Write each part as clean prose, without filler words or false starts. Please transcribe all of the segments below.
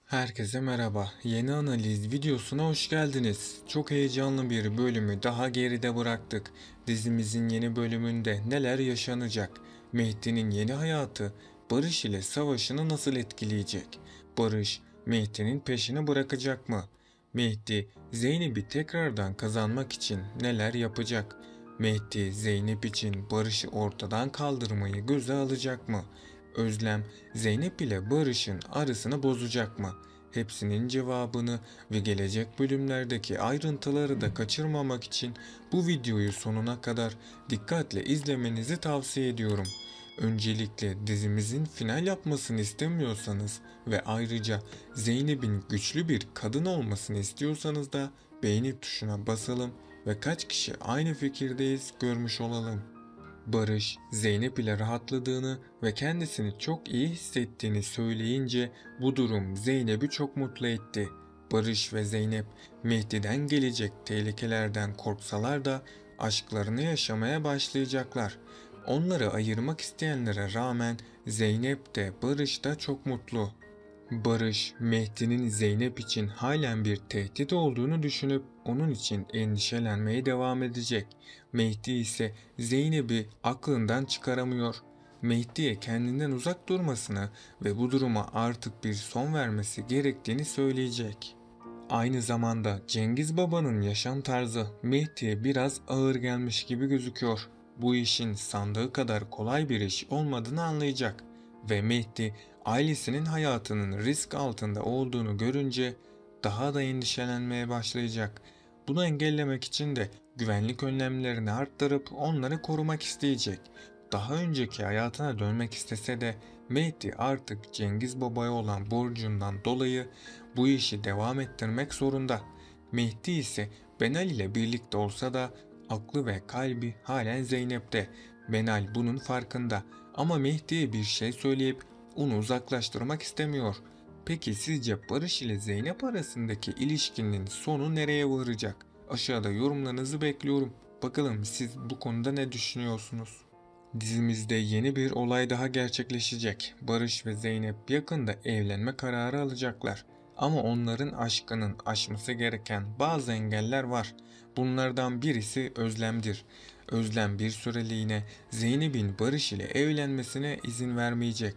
Herkese merhaba. Yeni analiz videosuna hoş geldiniz. Çok heyecanlı bir bölümü daha geride bıraktık. Dizimizin yeni bölümünde neler yaşanacak? Mehdi'nin yeni hayatı Barış ile savaşını nasıl etkileyecek? Barış, Mehdi'nin peşini bırakacak mı? Mehdi, Zeynep'i tekrardan kazanmak için neler yapacak? Mehdi, Zeynep için Barış'ı ortadan kaldırmayı göze alacak mı? Özlem, Zeynep ile Barış'ın arasını bozacak mı? Hepsinin cevabını ve gelecek bölümlerdeki ayrıntıları da kaçırmamak için bu videoyu sonuna kadar dikkatle izlemenizi tavsiye ediyorum. Öncelikle dizimizin final yapmasını istemiyorsanız ve ayrıca Zeynep'in güçlü bir kadın olmasını istiyorsanız da beğeni tuşuna basalım ve kaç kişi aynı fikirdeyiz görmüş olalım. Barış, Zeynep ile rahatladığını ve kendisini çok iyi hissettiğini söyleyince bu durum Zeynep'i çok mutlu etti. Barış ve Zeynep Mehdi'den gelecek tehlikelerden korksalar da aşklarını yaşamaya başlayacaklar. Onları ayırmak isteyenlere rağmen Zeynep de Barış da çok mutlu. Barış, Mehdi'nin Zeynep için halen bir tehdit olduğunu düşünüp onun için endişelenmeye devam edecek. Mehdi ise Zeynep'i aklından çıkaramıyor. Mehdi'ye kendinden uzak durmasını ve bu duruma artık bir son vermesi gerektiğini söyleyecek. Aynı zamanda Cengiz Baba'nın yaşam tarzı Mehdi'ye biraz ağır gelmiş gibi gözüküyor. Bu işin sandığı kadar kolay bir iş olmadığını anlayacak ve Mehdi ailesinin hayatının risk altında olduğunu görünce daha da endişelenmeye başlayacak. Bunu engellemek için de güvenlik önlemlerini arttırıp onları korumak isteyecek. Daha önceki hayatına dönmek istese de Mehdi artık Cengiz Baba'ya olan borcundan dolayı bu işi devam ettirmek zorunda. Mehdi ise Benal ile birlikte olsa da aklı ve kalbi halen Zeynep'te. Benal bunun farkında ama Mehdi'ye bir şey söyleyip onu uzaklaştırmak istemiyor. Peki sizce Barış ile Zeynep arasındaki ilişkinin sonu nereye varacak? Aşağıda yorumlarınızı bekliyorum. Bakalım siz bu konuda ne düşünüyorsunuz? Dizimizde yeni bir olay daha gerçekleşecek. Barış ve Zeynep yakında evlenme kararı alacaklar. Ama onların aşkının aşması gereken bazı engeller var. Bunlardan birisi Özlem'dir. Özlem bir süreliğine Zeynep'in Barış ile evlenmesine izin vermeyecek.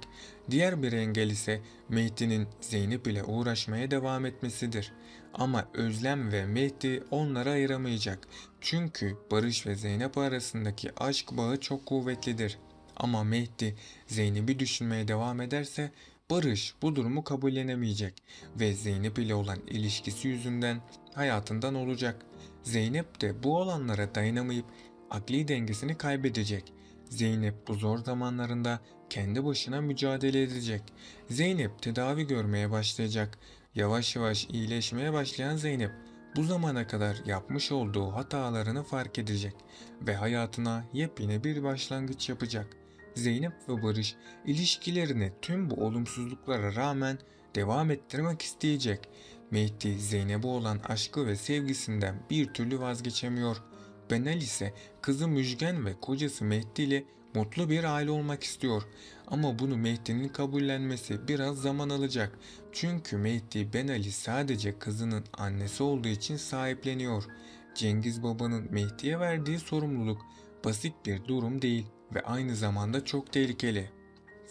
Diğer bir engel ise Mehdi'nin Zeynep ile uğraşmaya devam etmesidir. Ama Özlem ve Mehdi onları ayıramayacak. Çünkü Barış ve Zeynep arasındaki aşk bağı çok kuvvetlidir. Ama Mehdi Zeynep'i düşünmeye devam ederse Barış bu durumu kabullenemeyecek ve Zeynep ile olan ilişkisi yüzünden hayatından olacak. Zeynep de bu olanlara dayanamayıp akli dengesini kaybedecek. Zeynep bu zor zamanlarında kendi başına mücadele edecek. Zeynep tedavi görmeye başlayacak. Yavaş yavaş iyileşmeye başlayan Zeynep bu zamana kadar yapmış olduğu hatalarını fark edecek ve hayatına yepyeni bir başlangıç yapacak. Zeynep ve Barış ilişkilerini tüm bu olumsuzluklara rağmen devam ettirmek isteyecek. Mehdi Zeynep'e olan aşkı ve sevgisinden bir türlü vazgeçemiyor. Benal ise kızı Müjgan ve kocası Mehdi ile mutlu bir aile olmak istiyor. Ama bunu Mehdi'nin kabullenmesi biraz zaman alacak. Çünkü Mehdi Benal'i sadece kızının annesi olduğu için sahipleniyor. Cengiz Baba'nın Mehdi'ye verdiği sorumluluk basit bir durum değil ve aynı zamanda çok tehlikeli.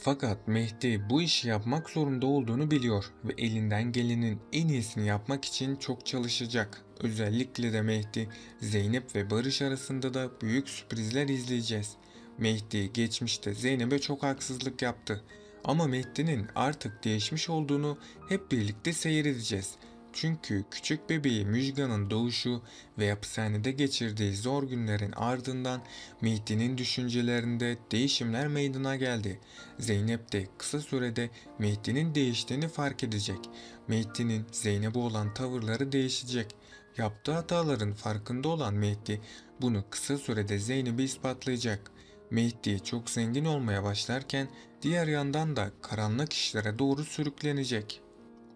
Fakat Mehdi bu işi yapmak zorunda olduğunu biliyor ve elinden gelenin en iyisini yapmak için çok çalışacak. Özellikle de Mehdi, Zeynep ve Barış arasında da büyük sürprizler izleyeceğiz. Mehdi geçmişte Zeynep'e çok haksızlık yaptı. Ama Mehdi'nin artık değişmiş olduğunu hep birlikte seyredeceğiz. Çünkü küçük bebeği Müjgan'ın doğuşu ve hapishanede geçirdiği zor günlerin ardından Mehdi'nin düşüncelerinde değişimler meydana geldi. Zeynep de kısa sürede Mehdi'nin değiştiğini fark edecek. Mehdi'nin Zeynep'e olan tavırları değişecek. Yaptığı hataların farkında olan Mehdi bunu kısa sürede Zeynep'e ispatlayacak. Mehdi çok zengin olmaya başlarken diğer yandan da karanlık işlere doğru sürüklenecek.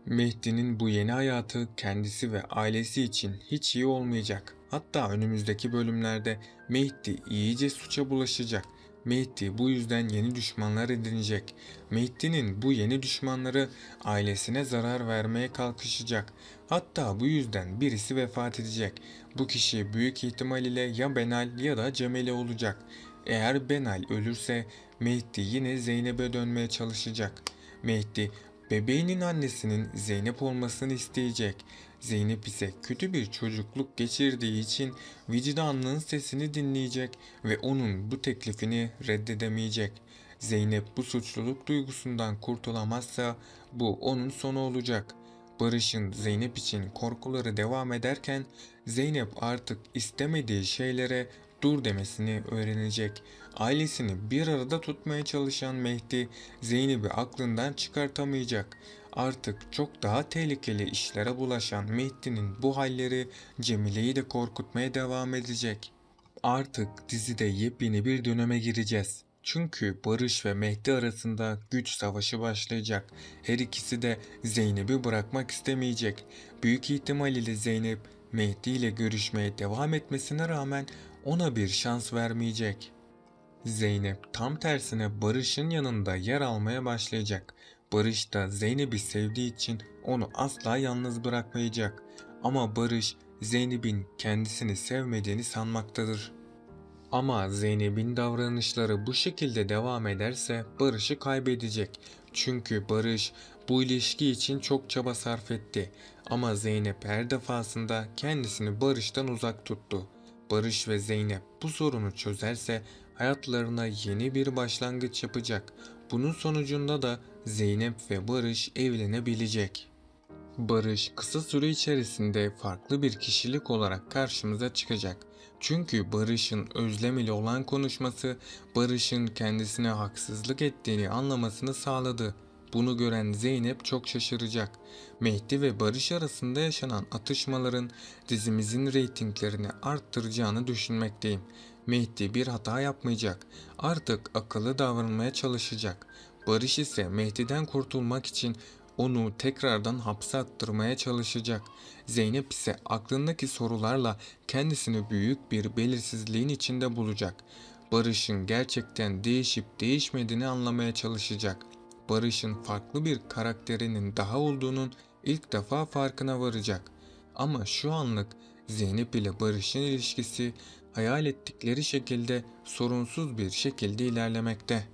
Mehdi'nin bu yeni hayatı kendisi ve ailesi için hiç iyi olmayacak. Hatta önümüzdeki bölümlerde Mehdi iyice suça bulaşacak Mehdi bu yüzden yeni düşmanlar edinecek. Mehdi'nin bu yeni düşmanları ailesine zarar vermeye kalkışacak. Hatta bu yüzden birisi vefat edecek. Bu kişi büyük ihtimal ile ya Benal ya da Cemile olacak. Eğer Benal ölürse Mehdi yine Zeynep'e dönmeye çalışacak. Mehdi bebeğinin annesinin Zeynep olmasını isteyecek. Zeynep ise kötü bir çocukluk geçirdiği için vicdanının sesini dinleyecek ve onun bu teklifini reddedemeyecek. Zeynep bu suçluluk duygusundan kurtulamazsa bu onun sonu olacak. Barış'ın Zeynep için korkuları devam ederken Zeynep artık istemediği şeylere dur demesini öğrenecek. Ailesini bir arada tutmaya çalışan Mehdi Zeynep'i aklından çıkartamayacak. Artık çok daha tehlikeli işlere bulaşan Mehdi'nin bu halleri Cemile'yi de korkutmaya devam edecek. Artık dizide yepyeni bir döneme gireceğiz. Çünkü Barış ve Mehdi arasında güç savaşı başlayacak. Her ikisi de Zeynep'i bırakmak istemeyecek. Büyük ihtimal ile Zeynep Mehdi ile görüşmeye devam etmesine rağmen ona bir şans vermeyecek. Zeynep tam tersine Barış'ın yanında yer almaya başlayacak. Barış da Zeynep'i sevdiği için onu asla yalnız bırakmayacak. Ama Barış Zeynep'in kendisini sevmediğini sanmaktadır. Ama Zeynep'in davranışları bu şekilde devam ederse Barış'ı kaybedecek. Çünkü Barış bu ilişki için çok çaba sarf etti. Ama Zeynep her defasında kendisini Barış'tan uzak tuttu. Barış ve Zeynep bu sorunu çözerse hayatlarına yeni bir başlangıç yapacak. Bunun sonucunda da Zeynep ve Barış evlenebilecek. Barış kısa süre içerisinde farklı bir kişilik olarak karşımıza çıkacak. Çünkü Barış'ın Özlem ile olan konuşması Barış'ın kendisine haksızlık ettiğini anlamasını sağladı. Bunu gören Zeynep çok şaşıracak. Mehdi ve Barış arasında yaşanan atışmaların dizimizin reytinglerini arttıracağını düşünmekteyim. Mehdi bir hata yapmayacak. Artık akıllı davranmaya çalışacak. Barış ise Mehdi'den kurtulmak için onu tekrardan hapse attırmaya çalışacak. Zeynep ise aklındaki sorularla kendisini büyük bir belirsizliğin içinde bulacak. Barış'ın gerçekten değişip değişmediğini anlamaya çalışacak. Barış'ın farklı bir karakterinin daha olduğunun ilk defa farkına varacak. Ama şu anlık Zeynep ile Barış'ın ilişkisi hayal ettikleri şekilde sorunsuz bir şekilde ilerlemekte.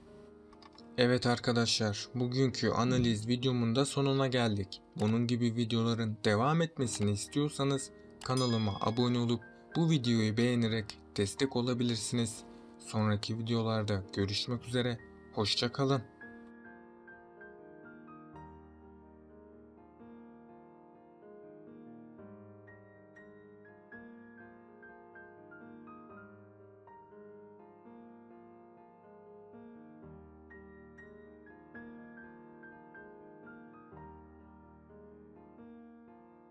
Evet arkadaşlar, bugünkü analiz videomun da sonuna geldik. Bunun gibi videoların devam etmesini istiyorsanız kanalıma abone olup bu videoyu beğenerek destek olabilirsiniz. Sonraki videolarda görüşmek üzere, hoşça kalın.